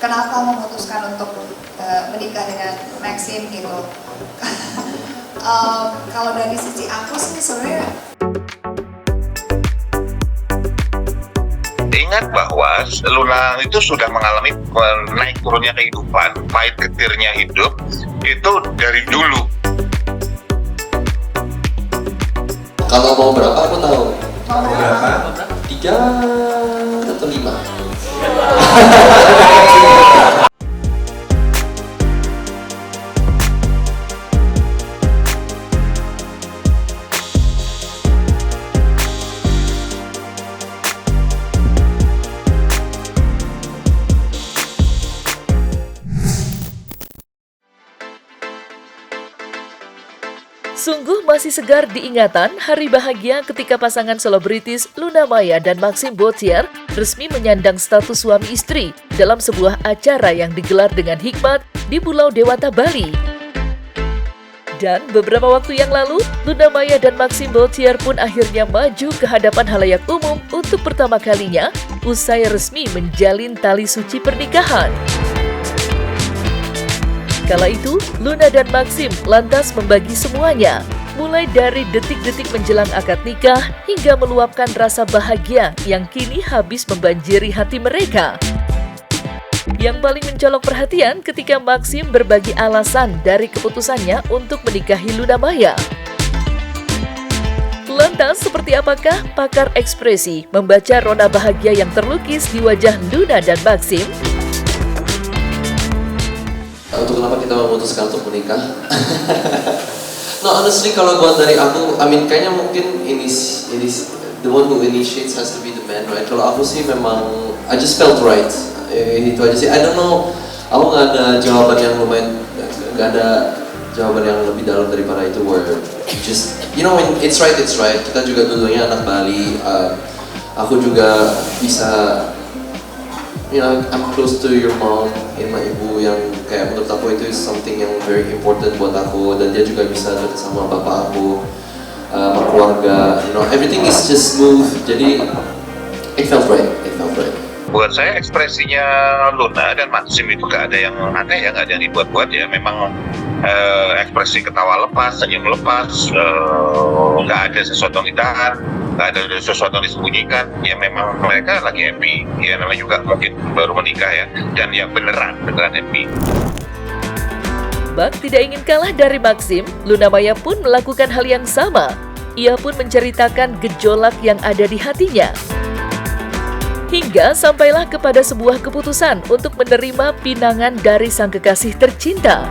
kenapa memutuskan untuk menikah dengan Maxim gitu. Kalau dari sisi aku sih sebenarnya ingat bahwa Luna itu sudah mengalami naik turunnya kehidupan, pahit getirnya hidup itu dari dulu. Kalau mau berapa aku tahu. mau berapa? 3 atau 5. Sungguh masih segar diingatan hari bahagia ketika pasangan selebritis Luna Maya dan Maxim Bottier resmi menyandang status suami istri dalam sebuah acara yang digelar dengan hikmat di Pulau Dewata, Bali. Dan beberapa waktu yang lalu, Luna Maya dan Maxim Bottier pun akhirnya maju ke hadapan halayak umum untuk pertama kalinya usai resmi menjalin tali suci pernikahan. Kala itu, Luna dan Maxim lantas membagi semuanya, mulai dari detik-detik menjelang akad nikah hingga meluapkan rasa bahagia yang kini habis membanjiri hati mereka. Yang paling mencolok perhatian ketika Maxim berbagi alasan dari keputusannya untuk menikahi Luna Maya. Lantas, seperti apakah pakar ekspresi membaca rona bahagia yang terlukis di wajah Luna dan Maxim? Untuk kenapa kita memutuskan untuk menikah? No, honestly kalau buat dari aku, kayaknya mungkin ini the one who initiates has to be the man, right? Kalau aku sih memang I just felt right. Itu aja sih. I don't know. Aku nggak ada jawaban yang lumayan, nggak ada jawaban yang lebih dalam daripada itu. Where just when it's right, it's right. Kita juga dulunya anak Bali. Aku juga bisa. I'm close to your mom, my ibu yang kayak menurut aku itu is something yang very important buat aku, dan dia juga bisa dekat sama bapak aku, sama keluarga, everything is just smooth, jadi it felt right. Buat saya ekspresinya Luna dan Maxim itu gak ada yang aneh ya, gak ada yang dibuat-buat ya. Memang ekspresi ketawa lepas, senyum lepas, gak ada sesuatu yang ditahan, gak ada sesuatu yang disembunyikan. Ya memang mereka lagi happy, ya namanya juga mungkin baru menikah ya, dan yang beneran happy. Bak tidak ingin kalah dari Maxim, Luna Maya pun melakukan hal yang sama. Ia pun menceritakan gejolak yang ada di hatinya. Hingga sampailah kepada sebuah keputusan untuk menerima pinangan dari sang kekasih tercinta.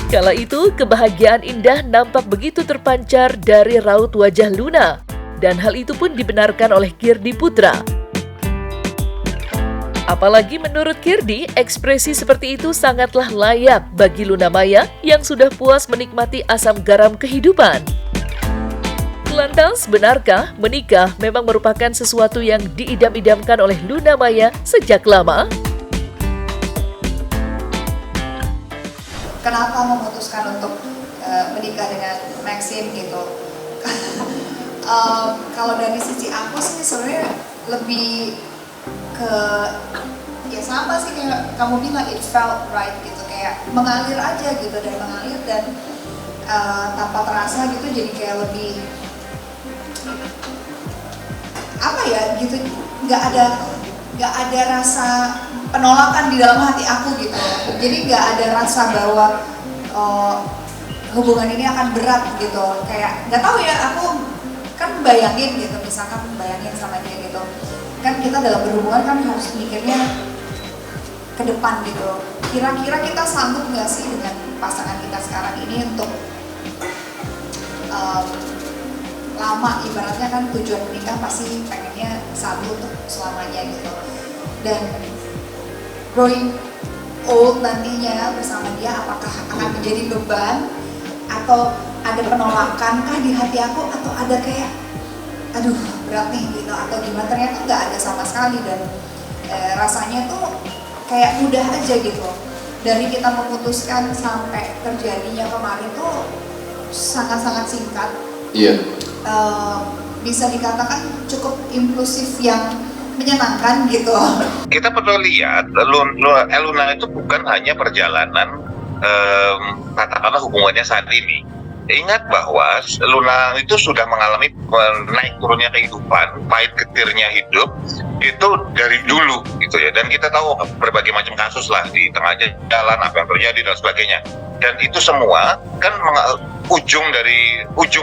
Kala itu, kebahagiaan indah nampak begitu terpancar dari raut wajah Luna. Dan hal itu pun dibenarkan oleh Kirdi Putra. Apalagi menurut Kirdi, ekspresi seperti itu sangatlah layak bagi Luna Maya yang sudah puas menikmati asam garam kehidupan. Lantas, benarkah menikah memang merupakan sesuatu yang diidam-idamkan oleh Luna Maya sejak lama? Kenapa memutuskan untuk menikah dengan Maxim gitu. Kalau dari sisi aku sih sebenarnya lebih ke ya sama sih kayak kamu bilang, it felt right gitu, kayak mengalir aja gitu, dan mengalir dan tanpa terasa gitu, jadi kayak lebih apa ya gitu, nggak ada rasa penolakan di dalam hati aku gitu. Jadi nggak ada rasa bahwa hubungan ini akan berat gitu. Kayak nggak tahu ya, aku kan bayangin gitu, misalkan bayangin sama dia gitu. Kan kita dalam berhubungan kan harus mikirnya ke depan gitu. Kira-kira kita sanggup nggak sih dengan pasangan kita sekarang ini untuk lama, ibaratnya kan tujuan menikah pasti pengennya satu untuk selamanya gitu. Dan growing old nantinya bersama dia, apakah akan menjadi beban atau ada penolakan kah di hati aku, atau ada kayak aduh berat nih gitu, atau gimana. Ternyata nggak ada sama sekali, dan rasanya tuh kayak mudah aja gitu. Dari kita memutuskan sampai terjadinya kemarin tuh sangat-sangat singkat. Iya. Bisa dikatakan cukup impulsif, yang menyenangkan gitu. Kita perlu lihat Luna itu bukan hanya perjalanan katakanlah hubungannya saat ini. Ingat bahwa Luna itu sudah mengalami naik turunnya kehidupan, pahit getirnya hidup itu dari dulu gitu ya. Dan kita tahu berbagai macam kasus lah di tengah jalan apa yang terjadi dan sebagainya. Dan itu semua kan ujung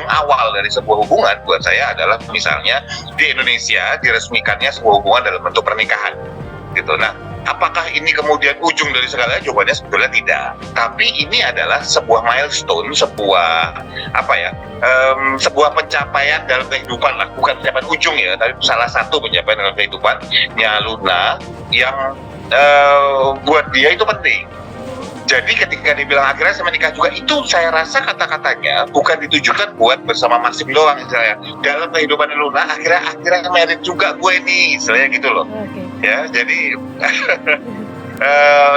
awal dari sebuah hubungan buat saya adalah misalnya di Indonesia diresmikannya sebuah hubungan dalam bentuk pernikahan gitu. Nah, apakah ini kemudian ujung dari segalanya? Jawabannya sebetulnya tidak. Tapi ini adalah sebuah milestone, sebuah sebuah pencapaian dalam kehidupan lah, bukan pencapaian ujung ya, tapi salah satu pencapaian dalam kehidupannya Luna yang buat dia itu penting. Jadi ketika dibilang akhirnya saya menikah juga, itu saya rasa kata-katanya bukan ditujukan buat bersama Maxim doang istilahnya. Dalam kehidupan Luna akhirnya married juga gue nih, istilahnya gitu loh. Ya, jadi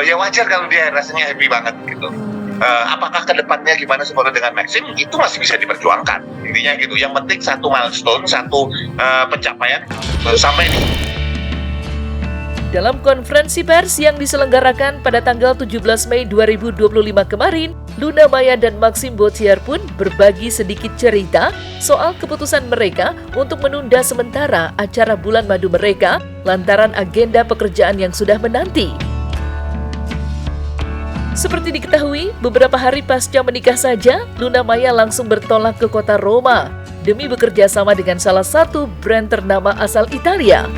ya wajar kalau dia rasanya happy banget gitu. Apakah kedepannya gimana seperti dengan Maxim, itu masih bisa diperjuangkan. Intinya gitu, yang penting satu milestone, satu pencapaian sampai ini. Dalam konferensi pers yang diselenggarakan pada tanggal 17 Mei 2025 kemarin, Luna Maya dan Maxim Botier pun berbagi sedikit cerita soal keputusan mereka untuk menunda sementara acara bulan madu mereka lantaran agenda pekerjaan yang sudah menanti. Seperti diketahui, beberapa hari pasca menikah saja, Luna Maya langsung bertolak ke kota Roma demi bekerja sama dengan salah satu brand ternama asal Italia.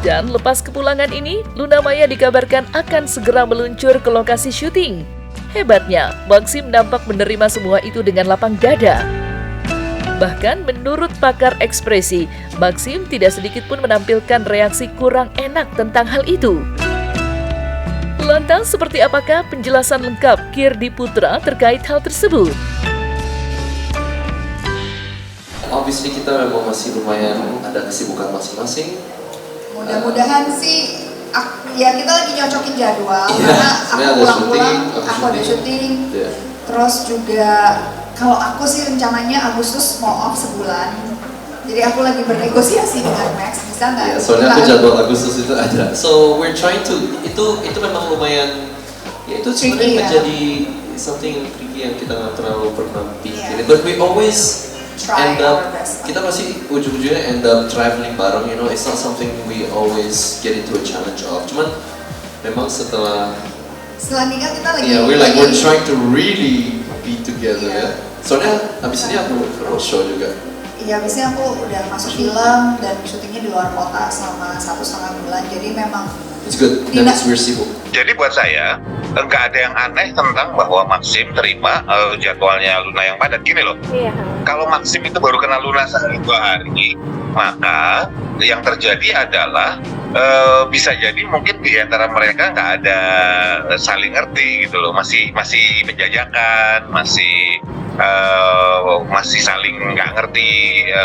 Dan lepas kepulangan ini, Luna Maya dikabarkan akan segera meluncur ke lokasi syuting. Hebatnya, Maxim nampak menerima semua itu dengan lapang dada. Bahkan menurut pakar ekspresi, Maxim tidak sedikit pun menampilkan reaksi kurang enak tentang hal itu. Lantas, seperti apakah penjelasan lengkap Kirdi Putra terkait hal tersebut? Obviously kita memang masih lumayan ada kesibukan masing-masing. Mudah-mudahan sih, ya kita lagi nyocokin jadwal Iya, karena aku pulang-pulang, aku ada syuting. Yeah. Terus juga kalau aku sih rencananya Agustus mau off sebulan. Jadi aku lagi bernegosiasi dengan Max, bisa nggak? Yeah, soalnya aku jadwal Agustus itu ada. So we're trying to, itu memang lumayan, ya itu sebenarnya menjadi something tricky yang kita nggak terlalu pernah pikirin. But we always try end up, our best. kita pasti ujung-ujungnya end up traveling bareng, you know, it's not something we always get into a challenge of. Cuman memang setelah nikah kita lagi. yeah, we're trying to really be together ya. Soalnya abis ini aku roadshow juga. Iya, biasanya aku udah masuk film dan syutingnya di luar kota selama 1,5 bulan. Jadi memang It's good, that means we're sibuk. Jadi buat saya nggak ada yang aneh tentang bahwa Maxim terima jadwalnya Luna yang padat. Gini loh, kalau Maxim itu baru kenal Luna sehari 2 hari, maka yang terjadi adalah bisa jadi mungkin di antara mereka nggak ada saling ngerti gitu loh, masih penjajakan, masih saling nggak ngerti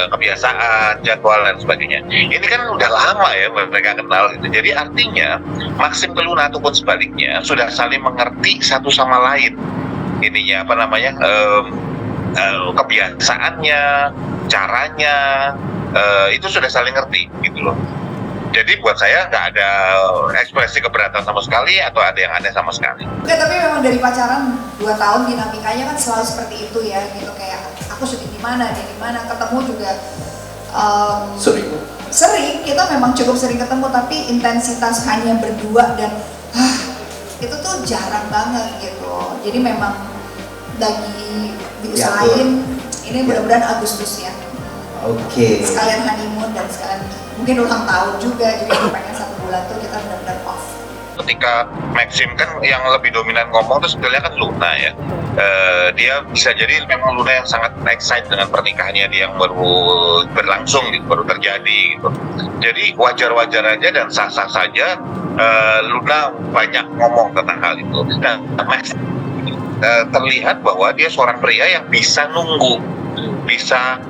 kebiasaan, jadwal dan sebagainya. Ini kan udah lama ya mereka kenal gitu. Jadi artinya Maxim ke Luna ataupun sebaliknya sudah saling mengerti satu sama lain. Ininya kebiasaannya, caranya, itu sudah saling ngerti gitu loh. Jadi buat saya nggak ada ekspresi keberatan sama sekali atau ada yang aneh sama sekali. Oke, tapi memang dari pacaran 2 tahun dinamikanya kan selalu seperti itu ya, gitu kayak aku syuting di mana, dia di mana, ketemu juga sering, kita memang cukup sering ketemu, tapi intensitas hanya berdua dan itu tuh jarang banget gitu. Jadi memang lagi diusahain ini mudah-mudahan Agustus ya. Oke. Sekalian honeymoon dan sekalian mungkin ulang tahun juga, jadi aku pengen 1 bulan tuh kita benar-benar off. Ketika Maxim kan yang lebih dominan ngomong tuh sebetulnya kan Luna ya. Dia bisa jadi memang Luna yang sangat excited dengan pernikahannya dia yang baru berlangsung gitu, baru terjadi gitu. Jadi wajar-wajar aja dan sah-sah saja Luna banyak ngomong tentang hal itu. Nah, Maxim terlihat bahwa dia seorang pria yang bisa nunggu, bisa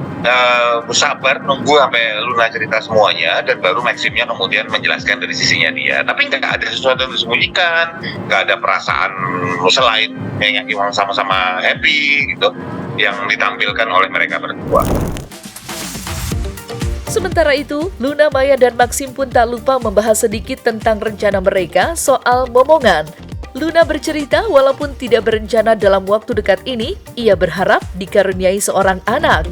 sabar nunggu sampai Luna cerita semuanya dan baru Maximnya kemudian menjelaskan dari sisinya dia. Tapi nggak ada sesuatu yang disembunyikan, nggak ada perasaan selain yang sama-sama happy gitu yang ditampilkan oleh mereka berdua. Sementara itu, Luna Maya dan Maxim pun tak lupa membahas sedikit tentang rencana mereka soal momongan. Luna bercerita walaupun tidak berencana dalam waktu dekat ini, ia berharap dikaruniai seorang anak.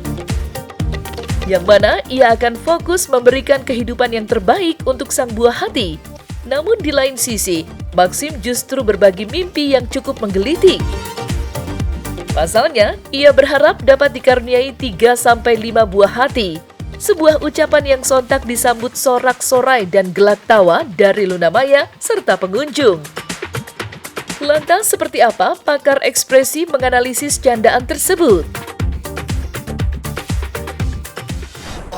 Yang mana ia akan fokus memberikan kehidupan yang terbaik untuk sang buah hati. Namun di lain sisi, Maxim justru berbagi mimpi yang cukup menggelitik. Pasalnya, ia berharap dapat dikaruniai 3-5 buah hati. Sebuah ucapan yang sontak disambut sorak-sorai dan gelak tawa dari Luna Maya serta pengunjung. Lantas seperti apa pakar ekspresi menganalisis candaan tersebut?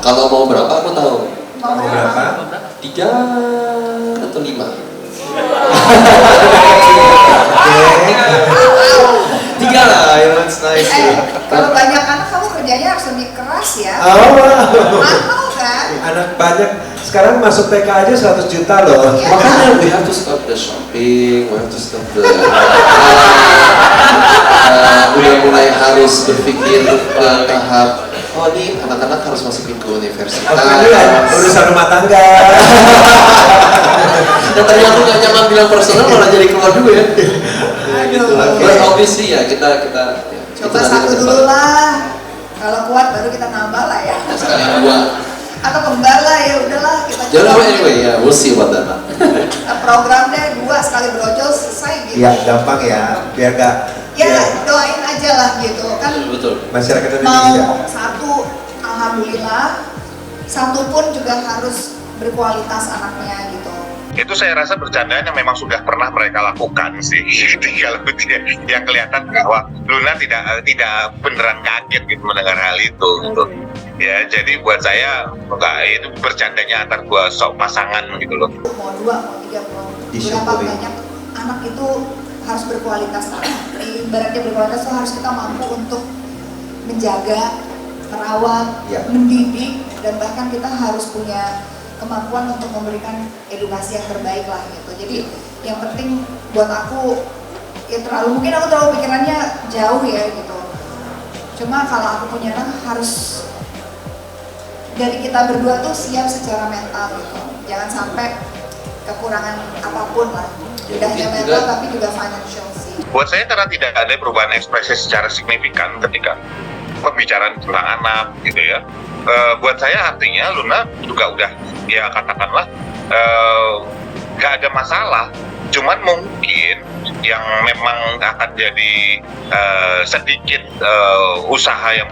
Kalau mau berapa aku tahu. Mau berapa? 3 atau 5? 3 lah, it's nice. Kalau banyak anak kamu kerjanya harus lebih keras ya. Mahal kan? Anak banyak. Sekarang masuk TK aja 100 juta loh. Iya. Makanya we have to start the shopping, we have to start the udah mulai harus berpikir tahap oh ini anak-anak harus masukin ke universitas. Urusan rumah tangga. Dan tadi aku gak nyaman bilang personal malah jadi keluar dulu ya. Aduh. But obviously ya kita Coba satu dulu lah. Kalau kuat baru kita nambah lah ya. Sekalian 2. Atau kembar lah ya udahlah kita Jangan anyway ya, we'll see what that. program deh 2 sekali brojol selesai gitu. Ya gampang ya, biar gak. Ya doain aja lah gitu kan. Betul. Masyarakat Indonesia. Mau 1 alhamdulillah, 1 pun juga harus berkualitas anaknya gitu. Itu saya rasa bercandaan yang memang sudah pernah mereka lakukan sih. Kalau yang kelihatan bahwa Luna tidak beneran kaget gitu mendengar hal itu. Gitu. Ya, jadi buat saya enggak, itu bercandanya antar 2 pasangan gitu loh. Mau 2, mau 3, mau berapa banyak anak itu harus berkualitas. Ibaratnya berkualitas itu harus kita mampu untuk menjaga, merawat, mendidik, dan bahkan kita harus punya kemampuan untuk memberikan edukasi yang terbaik lah gitu. Jadi yang penting buat aku ya mungkin aku terlalu pikirannya jauh ya gitu. Cuma kalau aku punya anak harus dari kita berdua tuh siap secara mental gitu. Jangan sampai kekurangan apapun lah. Tidak hanya mental tapi juga financial sih. Buat saya karena tidak ada perubahan ekspresi secara signifikan ketika pembicaraan tentang anak gitu ya. Buat saya artinya Luna juga udah ya katakanlah gak ada masalah. Cuman mungkin yang memang akan jadi sedikit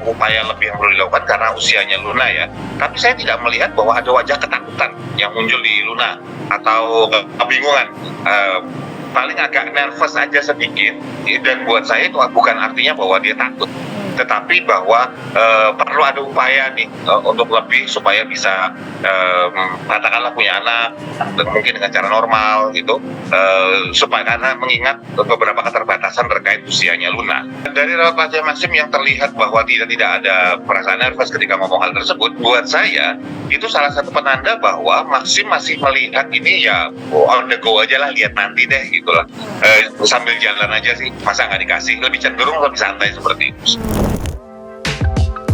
upaya lebih yang perlu dilakukan karena usianya Luna ya. Tapi saya tidak melihat bahwa ada wajah ketakutan yang muncul di Luna atau kebingungan. Paling agak nervous aja sedikit, dan buat saya itu bukan artinya bahwa dia takut, tetapi bahwa perlu ada upaya nih untuk lebih supaya bisa katakanlah punya anak mungkin dengan cara normal gitu, supaya karena mengingat beberapa keterbatasan terkait usianya Luna. Dari raut wajah Maxim yang terlihat bahwa tidak ada perasaan nervous ketika ngomong hal tersebut, buat saya itu salah satu penanda bahwa Maxim masih melihat ini ya on the go aja lah, lihat nanti deh gitu lah, sambil jalan aja sih, masa nggak dikasih, lebih cenderung lebih santai seperti itu.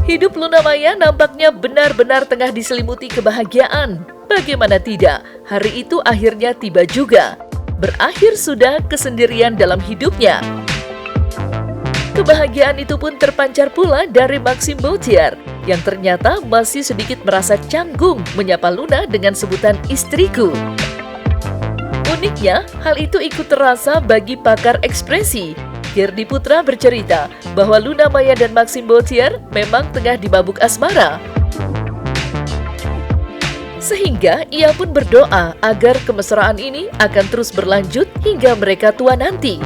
Hidup Luna Maya nampaknya benar-benar tengah diselimuti kebahagiaan. Bagaimana tidak, hari itu akhirnya tiba juga. Berakhir sudah kesendirian dalam hidupnya. Kebahagiaan itu pun terpancar pula dari Maxim Bautier, yang ternyata masih sedikit merasa canggung menyapa Luna dengan sebutan istriku. Uniknya, hal itu ikut terasa bagi pakar ekspresi. Girdi Putra bercerita bahwa Luna Maya dan Maxim Bautier memang tengah dimabuk asmara. Sehingga ia pun berdoa agar kemesraan ini akan terus berlanjut hingga mereka tua nanti.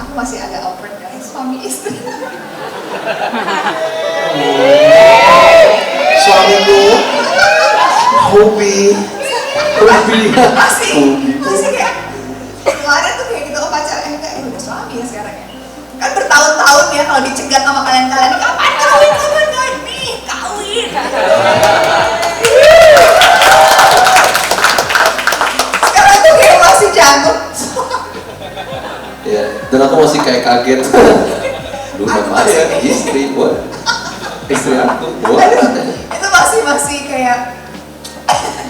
Aku masih agak awkward dengan suami istri. Suamiku, hobi. Masih kayak kemarin tuh kayak gitu pacarnya kayak udah suami ya sekarang ya. Kan bertahun-tahun ya kalau dicegat sama kalian-kalian, kapan kawin nih kawin. Sekarang tuh kayak masih jangkut. Ya, dan aku masih kayak kaget. Luna Maya, istri, istri aku.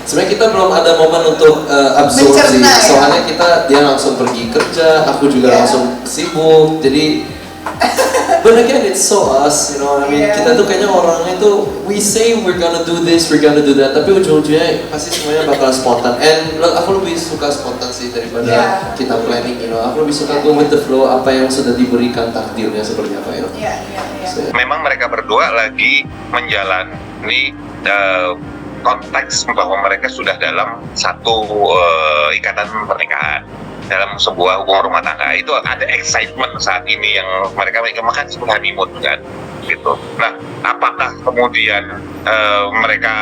Sebenarnya kita belum ada momen untuk absorpsi, Mencerna, ya? soalnya dia langsung pergi kerja, aku juga Yeah. langsung sibuk, jadi but again it's so us, you know what I mean? Yeah. Kita tuh kayaknya orangnya tuh we say we're gonna do this, we're gonna do that, tapi ujung-ujungnya pasti semuanya bakal spontan. And look, aku lebih suka spontan sih daripada Yeah. kita planning, you know. Aku lebih suka go with the flow, apa yang sudah diberikan takdirnya seperti apa, you know. Iya. So, Memang mereka berdua lagi menjalani konteks bahwa mereka sudah dalam satu ikatan pernikahan, dalam sebuah hubungan rumah tangga. Itu ada excitement saat ini yang mereka makan sebuah honeymoon kan, gitu. Nah, apakah kemudian mereka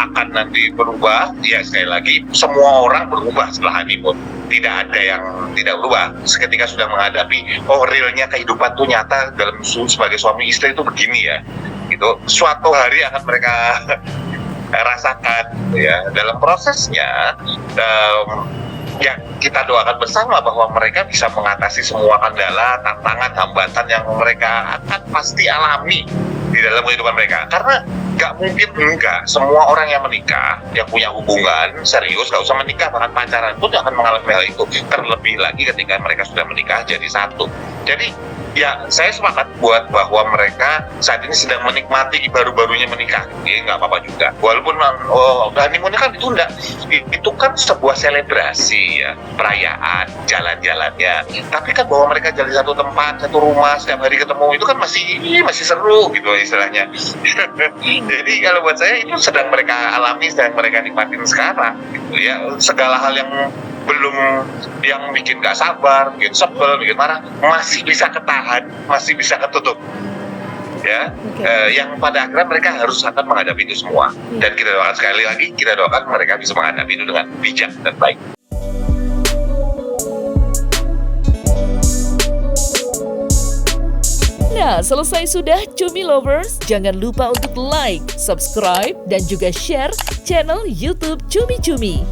akan nanti berubah? Ya sekali lagi, semua orang berubah setelah honeymoon. Tidak ada yang tidak berubah. Ketika sudah menghadapi, realnya kehidupan tuh nyata dalam sebagai suami istri itu begini ya, gitu. Suatu hari akan mereka rasakan, ya. Dalam prosesnya, ya kita doakan bersama bahwa mereka bisa mengatasi semua kendala, tantangan, hambatan yang mereka akan pasti alami di dalam kehidupan mereka. Karena nggak mungkin semua orang yang menikah, yang punya hubungan serius, nggak usah menikah, bahkan pacaran pun akan mengalami hal itu. Terlebih lagi ketika mereka sudah menikah jadi satu. Jadi ya saya sepakat buat bahwa mereka saat ini sedang menikmati baru-barunya menikah, ya nggak apa-apa juga. Walaupun honeymoonnya kan ditunda, itu kan sebuah selebrasi ya, perayaan, jalan-jalannya. Tapi kan bahwa mereka jalan satu tempat, satu rumah, setiap hari ketemu itu kan masih seru gitu istilahnya. Jadi kalau buat saya itu sedang mereka alami, sedang mereka nikmatin sekarang, gitu ya. Segala hal yang belum, yang bikin gak sabar, bikin sebel, bikin marah, masih bisa ketahan, masih bisa ketutup, ya. Yang pada akhirnya mereka harus akan menghadapi itu semua. Dan kita doakan sekali lagi, kita doakan mereka bisa menghadapi itu dengan bijak dan baik. Nah, selesai sudah Cumi Lovers. Jangan lupa untuk like, subscribe, dan juga share channel YouTube Cumi Cumi.